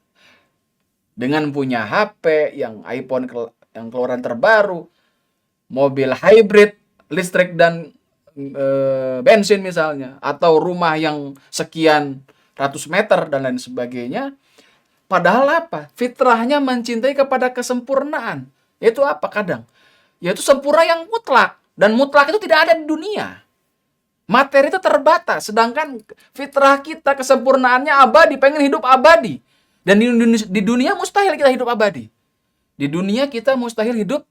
Speaker 2: Dengan punya HP, yang iPhone yang keluaran terbaru, mobil hybrid, listrik dan bensin misalnya, atau rumah yang sekian ratus meter dan lain sebagainya. Padahal apa? Fitrahnya mencintai kepada kesempurnaan. Yaitu apa kadang? Yaitu sempurna yang mutlak. Dan mutlak itu tidak ada di dunia. Materi itu terbatas. Sedangkan fitrah kita kesempurnaannya abadi. Pengen hidup abadi. Dan di dunia mustahil kita hidup abadi. Di dunia kita mustahil hidup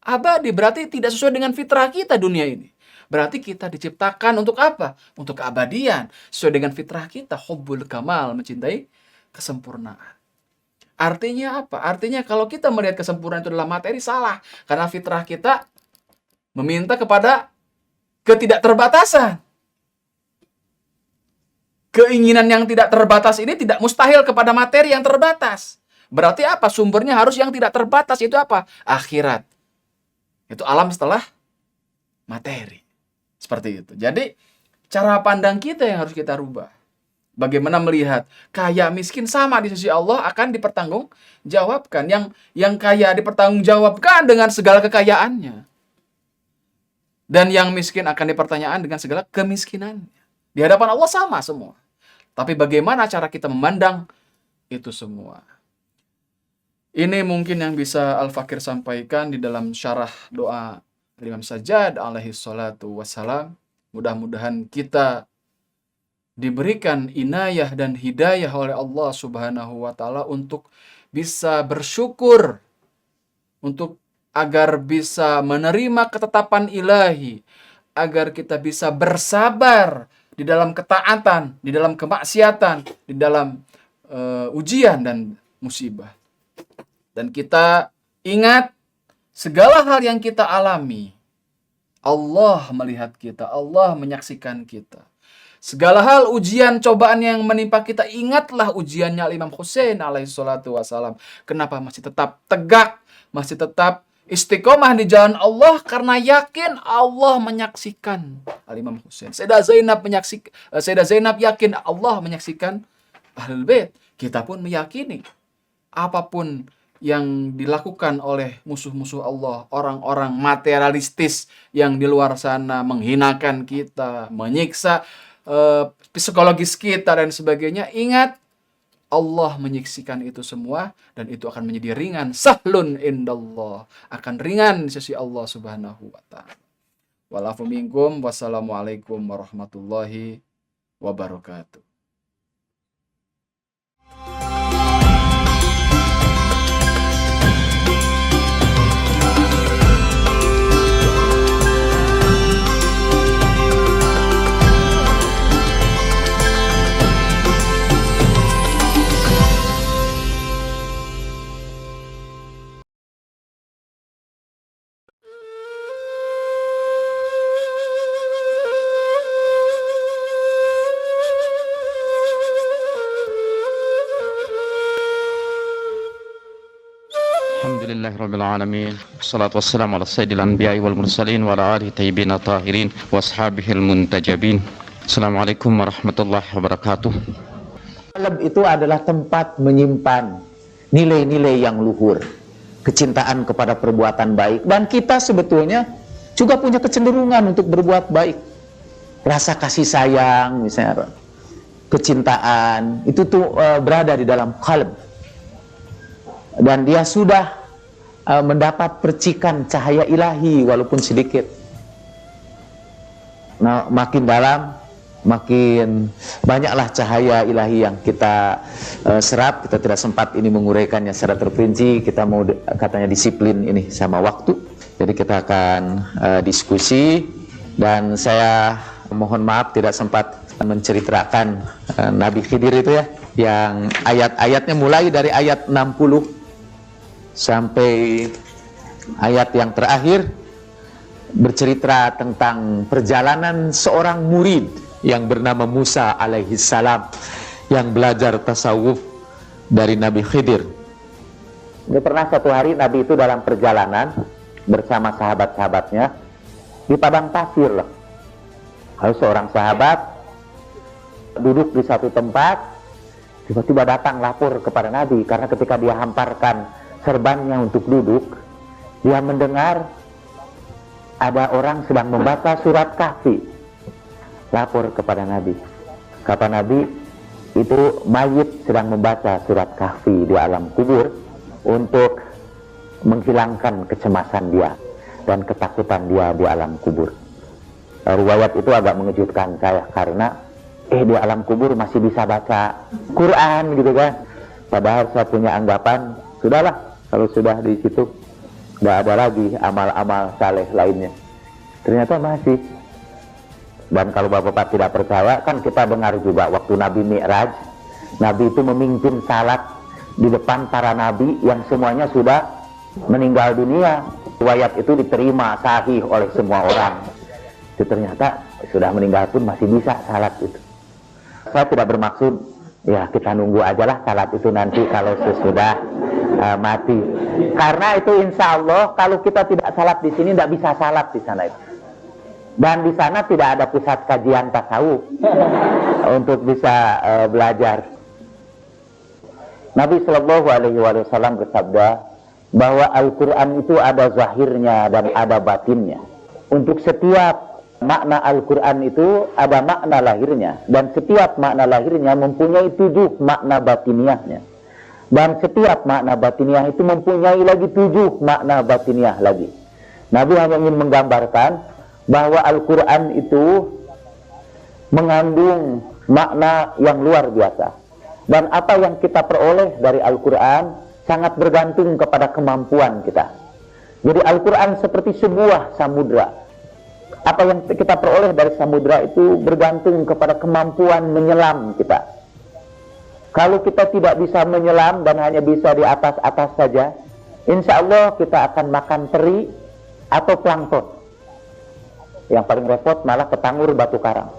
Speaker 2: abadi. Berarti tidak sesuai dengan fitrah kita dunia ini. Berarti kita diciptakan untuk apa? Untuk keabadian. Sesuai dengan fitrah kita. Hubbul kamal. Mencintai kesempurnaan. Artinya apa? Artinya kalau kita melihat kesempurnaan itu adalah materi, salah. Karena fitrah kita meminta kepada ketidakterbatasan. Keinginan yang tidak terbatas ini tidak mustahil kepada materi yang terbatas. Berarti apa? Sumbernya harus yang tidak terbatas. Itu apa? Akhirat. Itu alam setelah materi. Seperti itu. Jadi cara pandang kita yang harus kita rubah. Bagaimana melihat kaya miskin sama di sisi Allah akan dipertanggungjawabkan. Yang kaya dipertanggungjawabkan dengan segala kekayaannya. Dan yang miskin akan dipertanyaan dengan segala kemiskinannya. Di hadapan Allah sama semua. Tapi bagaimana cara kita memandang itu semua. Ini mungkin yang bisa Al-Fakir sampaikan di dalam syarah doa Imam Sajjad alaihi salatu wassalam. Mudah-mudahan kita diberikan inayah dan hidayah oleh Allah Subhanahu wa Ta'ala untuk bisa bersyukur, untuk agar bisa menerima ketetapan ilahi, agar kita bisa bersabar di dalam ketaatan, di dalam kemaksiatan, di dalam ujian dan musibah. Dan kita ingat segala hal yang kita alami, Allah melihat kita, Allah menyaksikan kita. Segala hal ujian cobaan yang menimpa kita, ingatlah ujiannya Imam Hussein alaihi salatu wassalam. Kenapa masih tetap tegak, masih tetap Istiqomah di jalan Allah karena yakin Allah menyaksikan. Al-Imam Husain. Sayyidah Zainab yakin Allah menyaksikan Ahlul Bait. Kita pun meyakini apapun yang dilakukan oleh musuh-musuh Allah, orang-orang materialistis yang di luar sana menghinakan kita, menyiksa psikologis kita dan sebagainya, ingat Allah menyaksikan itu semua dan itu akan menjadi ringan, sahlun indallah, akan ringan di sisi Allah Subhanahu wa taala. Walafu minkum, wassalamualaikum warahmatullahi wabarakatuh.
Speaker 3: Alhamdulillahirrabbilalamin. Wassalatu wassalamu ala sayyidil anbiya'i wal mursalin wa ala alihi tayyibin tahirin wa ashabihil muntajabin. Assalamualaikum warahmatullahi wabarakatuh.
Speaker 4: Qalb itu adalah tempat menyimpan nilai-nilai yang luhur, kecintaan kepada perbuatan baik, dan kita sebetulnya juga punya kecenderungan untuk berbuat baik. Rasa kasih sayang misalnya, kecintaan itu tuh berada di dalam qalb, dan dia sudah mendapat percikan cahaya ilahi walaupun sedikit. Nah, makin dalam, makin banyaklah cahaya ilahi yang kita serap. Kita tidak sempat ini menguraikannya secara terperinci. Kita mau katanya disiplin ini sama waktu. Jadi kita akan diskusi, dan saya mohon maaf tidak sempat menceritakan Nabi Khidir itu ya, yang ayat-ayatnya mulai dari ayat 60 sampai ayat yang terakhir bercerita tentang perjalanan seorang murid yang bernama Musa alaihi salam yang belajar tasawuf dari Nabi Khidir. Ini pernah satu hari Nabi itu dalam perjalanan bersama sahabat-sahabatnya di padang pasir loh. Lalu seorang sahabat duduk di satu tempat, tiba-tiba datang lapor kepada Nabi, karena ketika dia hamparkan serbannya untuk duduk, dia mendengar ada orang sedang membaca surat Kahfi. Lapor kepada Nabi. Kata Nabi, itu mayit sedang membaca surat Kahfi di alam kubur untuk menghilangkan kecemasan dia dan ketakutan dia di alam kubur. Riwayat itu agak mengejutkan saya, karena di alam kubur masih bisa baca Quran gitu kan. Padahal saya punya anggapan, sudahlah, kalau sudah di situ nggak ada lagi amal-amal saleh lainnya. Ternyata masih. Dan kalau bapak-bapak tidak percaya, kan kita dengar juga waktu Nabi Mi'raj, Nabi itu memimpin salat di depan para nabi yang semuanya sudah meninggal dunia. Riwayat itu diterima sahih oleh semua orang. Itu ternyata sudah meninggal pun masih bisa salat itu. Saya tidak bermaksud ya kita nunggu aja lah salat itu nanti kalau sesudah mati. Karena itu insya Allah kalau kita tidak salat di sini, tidak bisa salat di sana itu. Dan di sana tidak ada pusat kajian tasawuf untuk bisa belajar. Nabi Shallallahu Alaihi Wasallam bersabda bahwa Al-Quran itu ada zahirnya dan ada batinnya. Untuk setiap makna Al-Quran itu ada makna lahirnya, dan setiap makna lahirnya mempunyai 7 makna batiniahnya. Dan setiap makna batiniah itu mempunyai lagi 7 makna batiniah lagi. Nabi hanya ingin menggambarkan bahwa Al-Quran itu mengandung makna yang luar biasa. Dan apa yang kita peroleh dari Al-Quran sangat bergantung kepada kemampuan kita. Jadi Al-Quran seperti sebuah samudra. Apa yang kita peroleh dari samudra itu bergantung kepada kemampuan menyelam kita. Kalau kita tidak bisa menyelam dan hanya bisa di atas-atas saja, insya Allah kita akan makan teri atau plankton. Yang paling repot malah ketangur batu karang.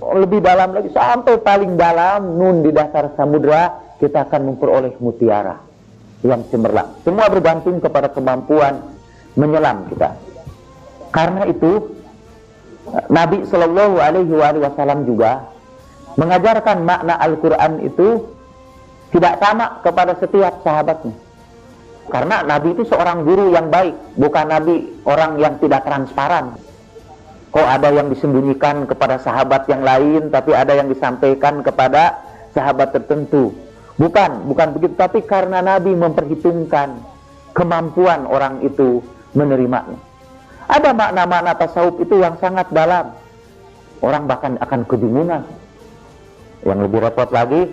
Speaker 4: Lebih dalam lagi, sampai paling dalam nun di dasar samudra, kita akan memperoleh mutiara yang cemerlang. Semua bergantung kepada kemampuan menyelam kita. Karena itu Nabi Shallallahu Alaihi Wasallam juga mengajarkan makna Al-Quran itu tidak sama kepada setiap sahabatnya. Karena Nabi itu seorang guru yang baik, bukan Nabi orang yang tidak transparan. Kok ada yang disembunyikan kepada sahabat yang lain, tapi ada yang disampaikan kepada sahabat tertentu. Bukan begitu, tapi karena Nabi memperhitungkan kemampuan orang itu menerimanya. Ada makna-makna tasawuf itu yang sangat dalam. Orang bahkan akan kebingungan. Yang lebih repot lagi,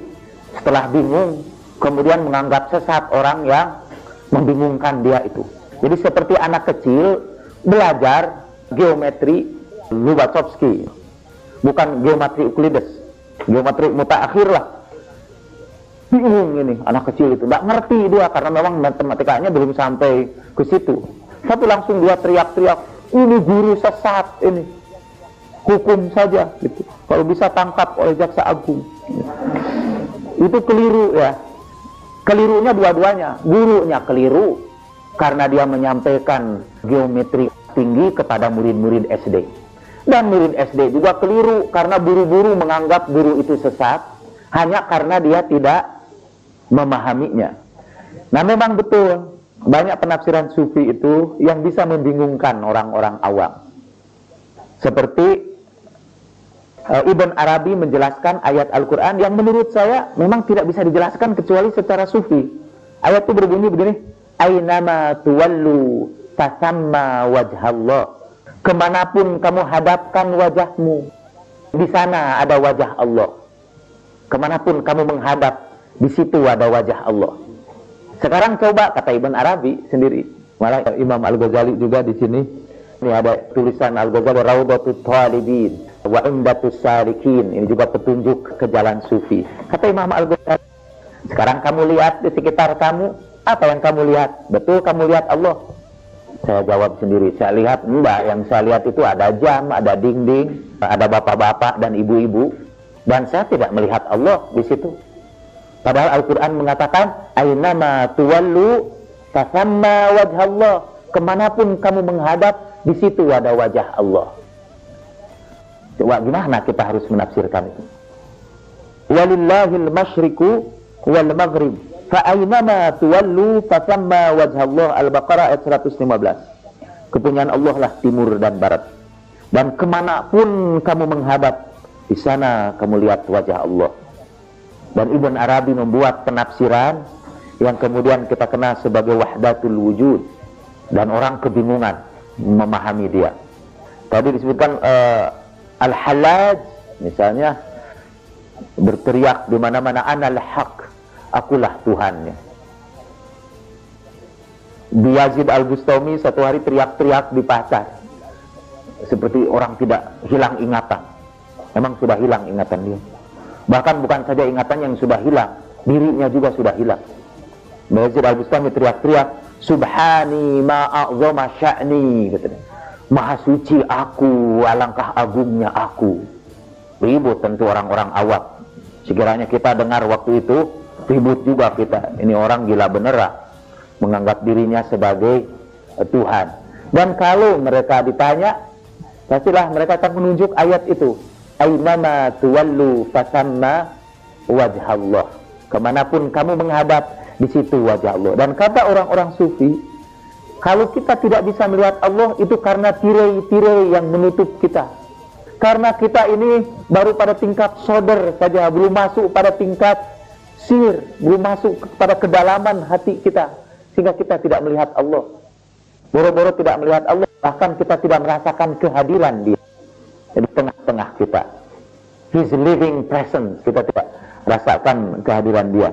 Speaker 4: setelah bingung, kemudian menganggap sesat orang yang membingungkan dia itu. Jadi seperti anak kecil belajar geometri Lubachevsky, bukan geometri Euclides, geometri mutaakhir lah. Bingung ini anak kecil itu, nggak ngerti dia karena memang matematikanya belum sampai ke situ. Tapi langsung dia teriak-teriak, ini guru sesat ini, hukum saja gitu. Kalau bisa tangkap oleh jaksa agung. Itu keliru ya. Kelirunya dua-duanya. Gurunya keliru karena dia menyampaikan geometri tinggi kepada murid-murid SD. Dan murid SD juga keliru karena buru-buru menganggap guru itu sesat hanya karena dia tidak memahaminya. Nah, memang betul banyak penafsiran sufi itu yang bisa membingungkan orang-orang awam. Seperti Ibn Arabi menjelaskan ayat Al-Quran yang menurut saya memang tidak bisa dijelaskan kecuali secara sufi. Ayat itu berbunyi begini, Aynama tuwallu fasamma wajhallah. Kemanapun kamu hadapkan wajahmu, di sana ada wajah Allah. Kemanapun kamu menghadap, di situ ada wajah Allah. Sekarang coba, kata Ibn Arabi sendiri, malah Imam Al-Ghazali juga di sini. Ini ada tulisan Al-Ghazali, Raudatul Talibin wa Umdatus Salikin. Ini juga petunjuk ke jalan sufi. Kata Imam Al-Ghazali, sekarang kamu lihat di sekitar kamu, apa yang kamu lihat? Betul kamu lihat Allah? Saya jawab sendiri, saya lihat enggak, yang saya lihat itu ada jam, ada dinding, ada bapak-bapak dan ibu-ibu, dan saya tidak melihat Allah di situ. Padahal Al-Quran mengatakan, Aynama tuwallu fasamma wajhallah. Kemanapun kamu menghadap, di situ ada wajah Allah. Coba gimana kita harus menafsirkan itu? Walillahil masyriku wal maghrib. Fa'ainama tuwallu fasamma wajhallah. Al-Baqarah ayat 115. Kepunyaan Allah lah timur dan barat. Dan kemanapun kamu menghadap, di sana kamu lihat wajah Allah. Dan Ibn Arabi membuat penafsiran yang kemudian kita kenal sebagai wahdatul wujud. Dan orang kebingungan memahami dia. Tadi disebutkan Al-Hallaj misalnya berteriak di mana-mana, Anal haq, akulah Tuhannya. Yazid Al-Bustami satu hari teriak-teriak di pasar seperti orang tidak hilang ingatan. Memang sudah hilang ingatan dia. Bahkan bukan saja ingatan yang sudah hilang, dirinya juga sudah hilang. Yazid Al-Bustami teriak-teriak, Subhani ma'a'zama sya'ni, katanya. Maha suci aku, alangkah agungnya aku. Ribut tentu orang-orang awam. Sekiranya kita dengar waktu itu, ribut juga kita. Ini orang gila beneran, menganggap dirinya sebagai Tuhan. Dan kalau mereka ditanya, pastilah mereka akan menunjuk ayat itu. Aynama tuwallu fasamma wajhallah. Kemanapun kamu menghadap, di situ wajah Allah. Dan kata orang-orang sufi, kalau kita tidak bisa melihat Allah, itu karena tirai-tirai yang menutup kita. Karena kita ini baru pada tingkat soder saja, belum masuk pada tingkat sir, belum masuk pada kedalaman hati kita, sehingga kita tidak melihat Allah. Boro-boro tidak melihat Allah, bahkan kita tidak merasakan kehadiran Dia di tengah-tengah kita. His living presence, kita tidak rasakan kehadiran Dia.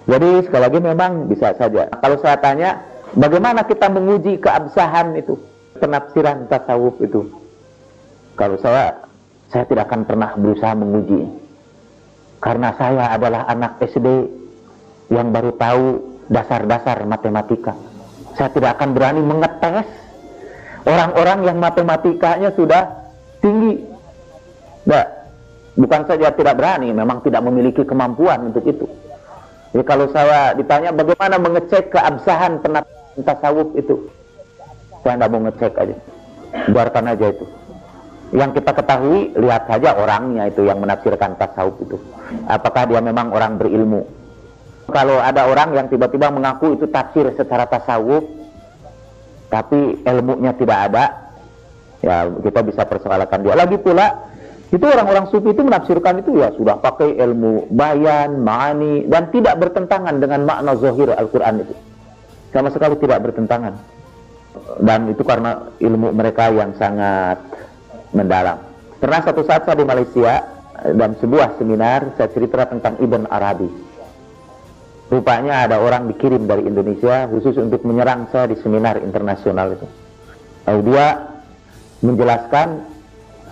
Speaker 4: Jadi sekali lagi memang bisa saja. Kalau saya tanya, bagaimana kita menguji keabsahan itu, penafsiran tasawuf itu? Kalau saya tidak akan pernah berusaha menguji. Karena saya adalah anak SD yang baru tahu dasar-dasar matematika. Saya tidak akan berani mengetes orang-orang yang matematikanya sudah tinggi. Nah, bukan saja tidak berani, memang tidak memiliki kemampuan untuk itu. Jadi kalau saya ditanya bagaimana mengecek keabsahan penafsiran tasawuf itu, Saya tidak mau ngecek aja, biarkan aja itu. Yang kita ketahui, lihat saja orangnya itu yang menafsirkan tasawuf itu. Apakah dia memang orang berilmu? Kalau ada orang yang tiba-tiba mengaku itu tafsir secara tasawuf, tapi ilmunya tidak ada, ya kita bisa persoalkan dia. Lagi pula, itu orang-orang sufi itu menafsirkan itu ya sudah pakai ilmu bayan, ma'ani, dan tidak bertentangan dengan makna zahir Al-Quran itu. Sama sekali tidak bertentangan. Dan itu karena ilmu mereka yang sangat mendalam. Pernah satu saat saya di Malaysia, dalam sebuah seminar, saya cerita tentang Ibn Arabi. Rupanya ada orang dikirim dari Indonesia khusus untuk menyerang saya di seminar internasional itu. Lalu dia menjelaskan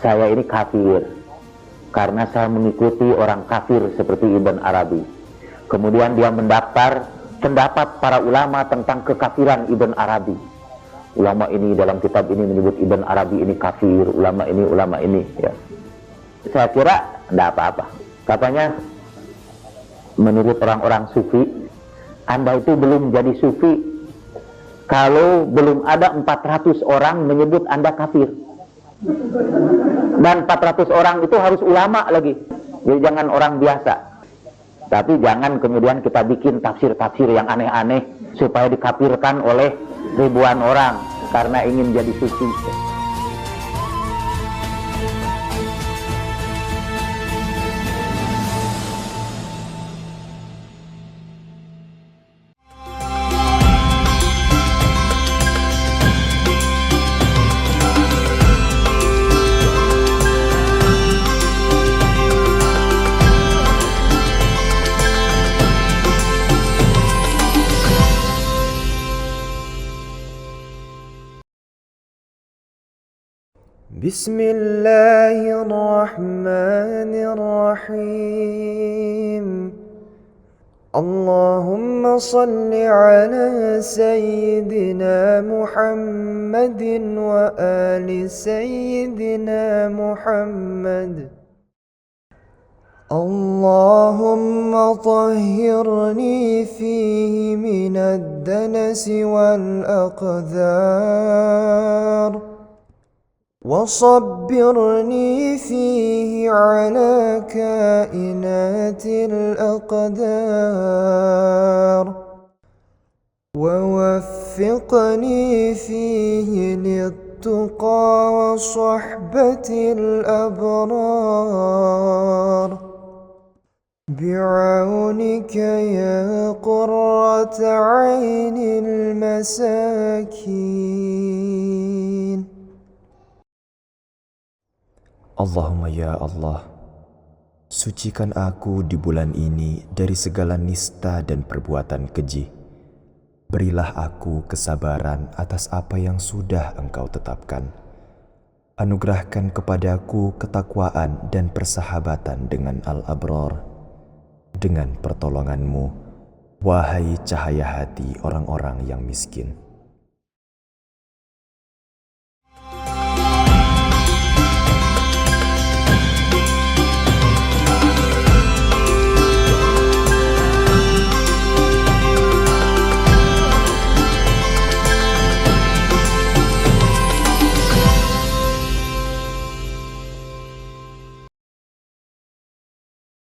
Speaker 4: saya ini kafir karena saya mengikuti orang kafir seperti Ibn Arabi. Kemudian dia mendaftar pendapat para ulama tentang kekafiran Ibn Arabi. Ulama ini dalam kitab ini menyebut Ibn Arabi ini kafir, ulama ini ya. Saya kira tidak apa-apa. Katanya menurut orang-orang sufi, Anda itu belum jadi sufi kalau belum ada 400 orang menyebut Anda kafir. Dan 400 orang itu harus ulama lagi. Jadi jangan orang biasa. Tapi jangan kemudian kita bikin tafsir-tafsir yang aneh-aneh supaya dikafirkan oleh ribuan orang karena ingin jadi sufi.
Speaker 5: بسم الله الرحمن الرحيم اللهم صل على سيدنا محمد وآل سيدنا محمد اللهم طهرني فيه من الدنس والأقذار وصبرني فيه على كائنات الأقدار ووفقني فيه للتقى وصحبة الأبرار بعونك يا قرة عين المساكين.
Speaker 6: Allahumma ya Allah, sucikan aku di bulan ini dari segala nista dan perbuatan keji. Berilah aku kesabaran atas apa yang sudah Engkau tetapkan. Anugerahkan kepadaku ketakwaan dan persahabatan dengan al-abrar. Dengan pertolongan-Mu, wahai cahaya hati orang-orang yang miskin.